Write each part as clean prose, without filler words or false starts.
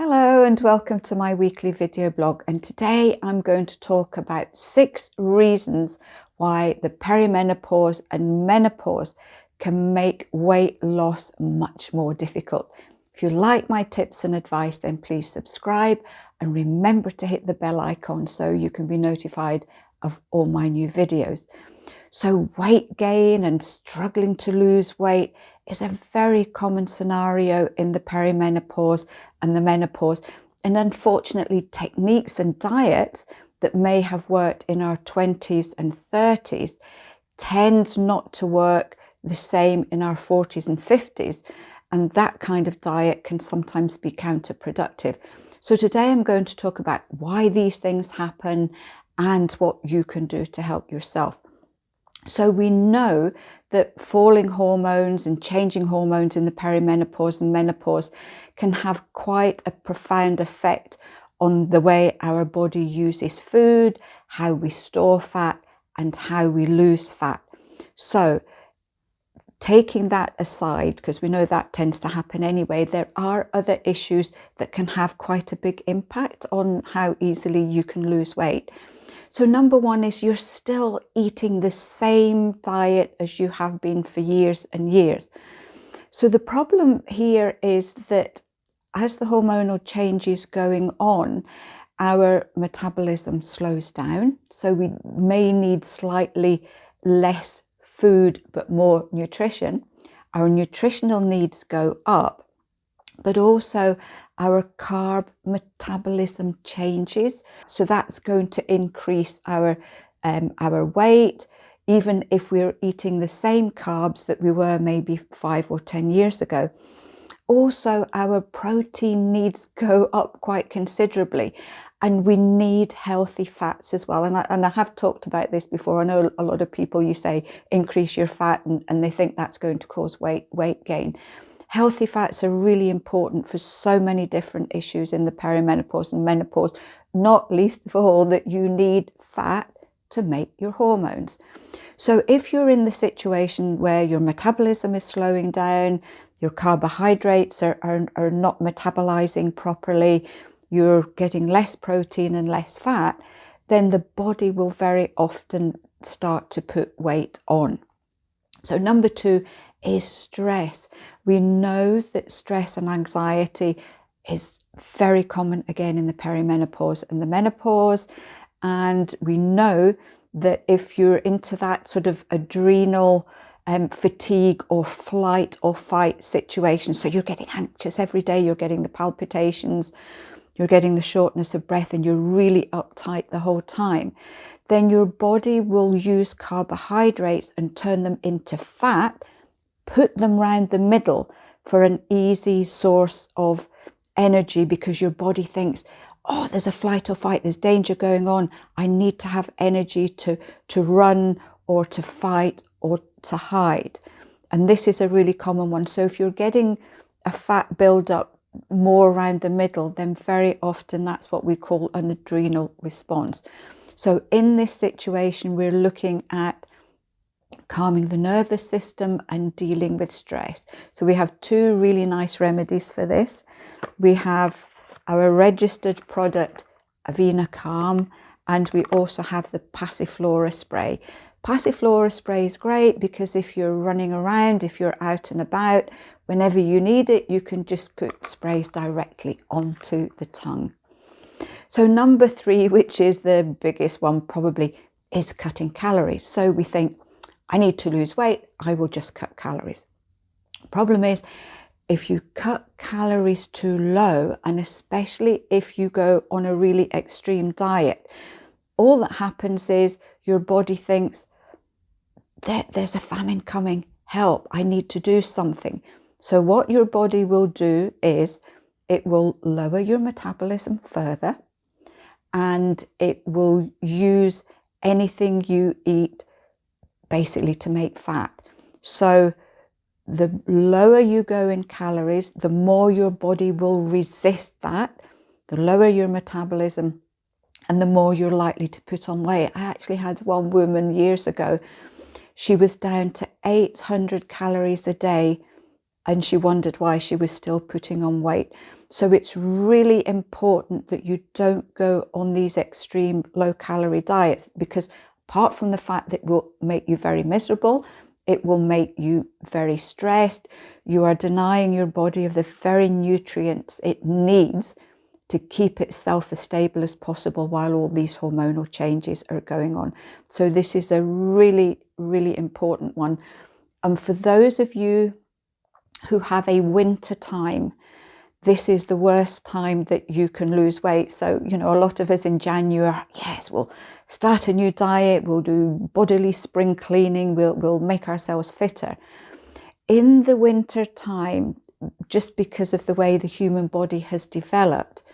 Hello and welcome to my weekly video blog, and today I'm going to talk about 6 reasons why the perimenopause and menopause can make weight loss much more difficult. If you like my tips and advice, then please subscribe and remember to hit the bell icon so you can be notified of all my new videos. So weight gain and struggling to lose weight is a very common scenario in the perimenopause and the menopause. And unfortunately, techniques and diets that may have worked in our 20s and 30s tend not to work the same in our 40s and 50s. And that kind of diet can sometimes be counterproductive. So today I'm going to talk about why these things happen and what you can do to help yourself. So we know that falling hormones and changing hormones in the perimenopause and menopause can have quite a profound effect on the way our body uses food, how we store fat, and how we lose fat. So taking that aside, because we know that tends to happen anyway, there are other issues that can have quite a big impact on how easily you can lose weight. So number one is you're still eating the same diet as you have been for years and years. So the problem here is that as the hormonal changes going on, our metabolism slows down. So we may need slightly less food, but more nutrition. Our nutritional needs go up, but also our carb metabolism changes. So that's going to increase our weight, even if we're eating the same carbs that we were maybe 5 or 10 years ago. Also, our protein needs go up quite considerably, and we need healthy fats as well. And I have talked about this before. I know a lot of people, you say increase your fat and they think that's going to cause weight gain. Healthy fats are really important for so many different issues in the perimenopause and menopause, not least of all that you need fat to make your hormones. So if you're in the situation where your metabolism is slowing down, your carbohydrates are not metabolizing properly, you're getting less protein and less fat, then the body will very often start to put weight on. So number 2 is stress. We know that stress and anxiety is very common again in the perimenopause and the menopause. And we know that if you're into that sort of adrenal fatigue or flight or fight situation, so you're getting anxious every day, you're getting the palpitations, you're getting the shortness of breath, and you're really uptight the whole time, then your body will use carbohydrates and turn them into fat, put them round the middle for an easy source of energy, because your body thinks, oh, there's a flight or fight, there's danger going on, I need to have energy to run or to fight or to hide. And this is a really common one. So if you're getting a fat buildup more around the middle, then very often that's what we call an adrenal response. So in this situation, we're looking at calming the nervous system and dealing with stress. So we have 2 really nice remedies for this. We have our registered product, Avena Calm, and we also have the Passiflora spray. Passiflora spray is great because if you're running around, if you're out and about, whenever you need it, you can just put sprays directly onto the tongue. So number 3, which is the biggest one probably, is cutting calories. So we think, I need to lose weight, I will just cut calories. Problem is, if you cut calories too low, and especially if you go on a really extreme diet, all that happens is your body thinks, there's a famine coming, help, I need to do something. So what your body will do is it will lower your metabolism further, and it will use anything you eat basically to make fat. So the lower you go in calories, the more your body will resist that, the lower your metabolism, and the more you're likely to put on weight. I actually had one woman years ago, she was down to 800 calories a day and she wondered why she was still putting on weight. So it's really important that you don't go on these extreme low-calorie diets, because apart from the fact that it will make you very miserable, it will make you very stressed. You are denying your body of the very nutrients it needs to keep itself as stable as possible while all these hormonal changes are going on. So this is a really, really important one. And for those of you who have a winter time, this is the worst time that you can lose weight. So, you know, a lot of us in January, yes, we'll start a new diet, we'll do bodily spring cleaning, we'll make ourselves fitter. In the winter time, just because of the way the human body has developed,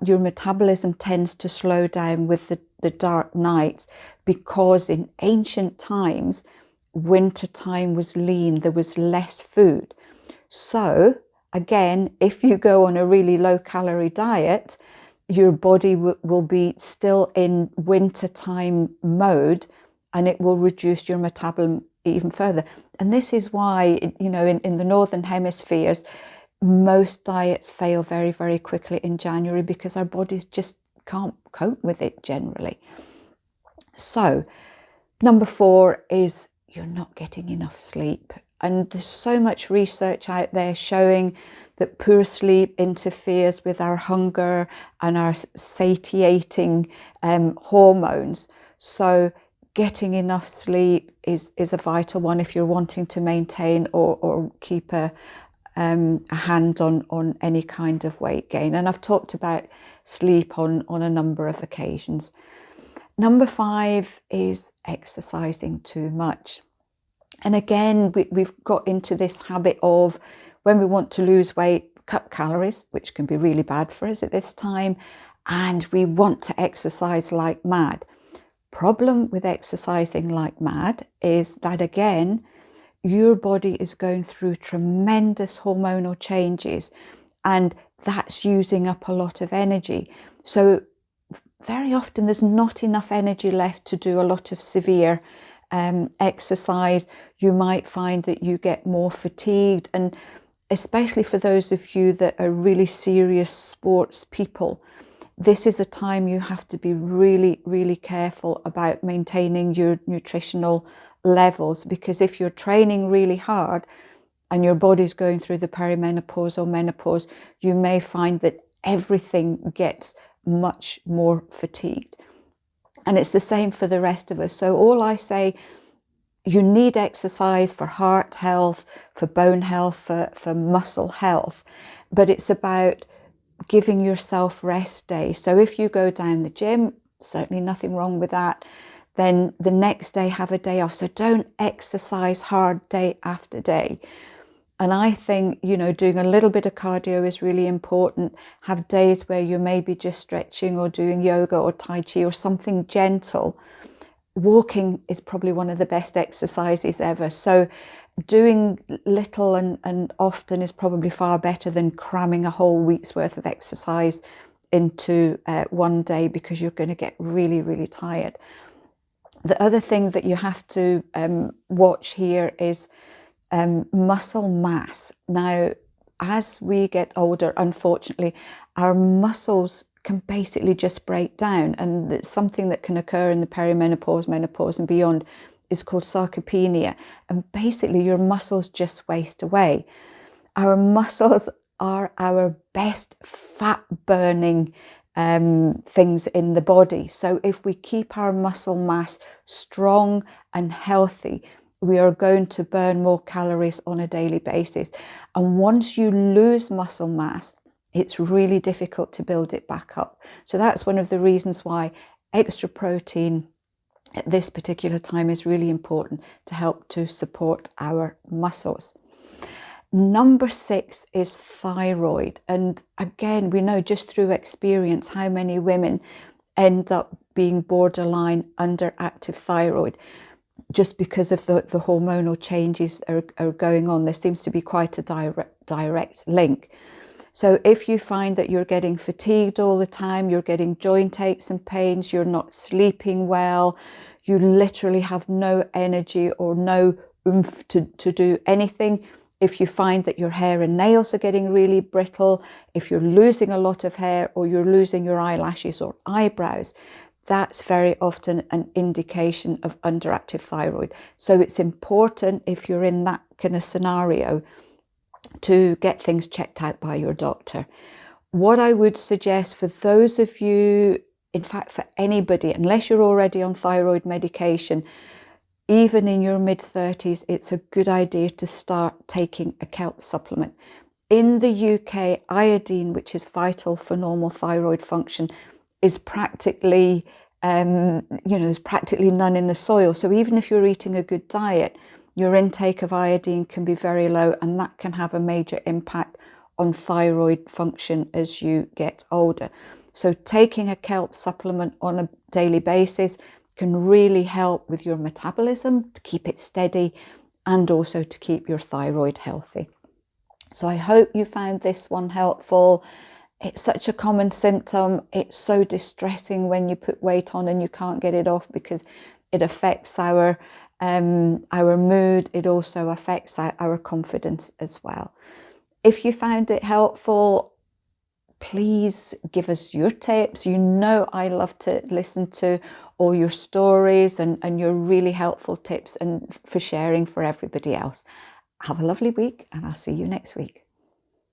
your metabolism tends to slow down with the dark nights, because in ancient times, winter time was lean, there was less food. So again, if you go on a really low calorie diet, your body will be still in wintertime mode, and it will reduce your metabolism even further. And this is why, you know, in the northern hemispheres, most diets fail very, very quickly in January, because our bodies just can't cope with it generally. So number 4 is you're not getting enough sleep. And there's so much research out there showing that poor sleep interferes with our hunger and our satiating hormones. So getting enough sleep is a vital one if you're wanting to maintain or keep a hand on any kind of weight gain. And I've talked about sleep on a number of occasions. Number 5 is exercising too much. And again, we've got into this habit of, when we want to lose weight, cut calories, which can be really bad for us at this time, and we want to exercise like mad. Problem with exercising like mad is that, again, your body is going through tremendous hormonal changes, and that's using up a lot of energy. So very often there's not enough energy left to do a lot of severe exercise. You might find that you get more fatigued, and especially for those of you that are really serious sports people, this is a time you have to be really, really careful about maintaining your nutritional levels, because if you're training really hard and your body's going through the perimenopause or menopause, you may find that everything gets much more fatigued. And it's the same for the rest of us. So all I say, you need exercise for heart health, for bone health, for muscle health, but it's about giving yourself rest days. So if you go down the gym, certainly nothing wrong with that, then the next day have a day off. So don't exercise hard day after day. And I think, you know, doing a little bit of cardio is really important. Have days where you may be just stretching or doing yoga or Tai Chi or something gentle. Walking is probably one of the best exercises ever. So doing little and often is probably far better than cramming a whole week's worth of exercise into one day, because you're going to get really, really tired. The other thing that you have to watch here is muscle mass. Now, as we get older, unfortunately, our muscles can basically just break down, and it's something that can occur in the perimenopause, menopause and beyond is called sarcopenia, and basically your muscles just waste away. Our muscles are our best fat burning things in the body. So if we keep our muscle mass strong and healthy, we are going to burn more calories on a daily basis. And once you lose muscle mass, it's really difficult to build it back up. So that's one of the reasons why extra protein at this particular time is really important to help to support our muscles. Number 6 is thyroid. And again, we know just through experience how many women end up being borderline underactive thyroid, just because of the hormonal changes are going on. There seems to be quite a direct link. So if you find that you're getting fatigued all the time, you're getting joint aches and pains, you're not sleeping well, you literally have no energy or no oomph to do anything, If you find that your hair and nails are getting really brittle, if you're losing a lot of hair or you're losing your eyelashes or eyebrows, that's very often an indication of underactive thyroid. So it's important, if you're in that kind of scenario, to get things checked out by your doctor. What I would suggest for those of you, in fact for anybody, unless you're already on thyroid medication, even in your mid-30s, it's a good idea to start taking a kelp supplement. In the UK, iodine, which is vital for normal thyroid function, is practically, there's practically none in the soil. So even if you're eating a good diet, your intake of iodine can be very low, and that can have a major impact on thyroid function as you get older. So taking a kelp supplement on a daily basis can really help with your metabolism, to keep it steady, and also to keep your thyroid healthy. So I hope you found this one helpful. It's such a common symptom. It's so distressing when you put weight on and you can't get it off, because it affects our mood. It also affects our confidence as well. If you found it helpful, please give us your tips. You know I love to listen to all your stories and your really helpful tips, and for sharing for everybody else. Have a lovely week, and I'll see you next week.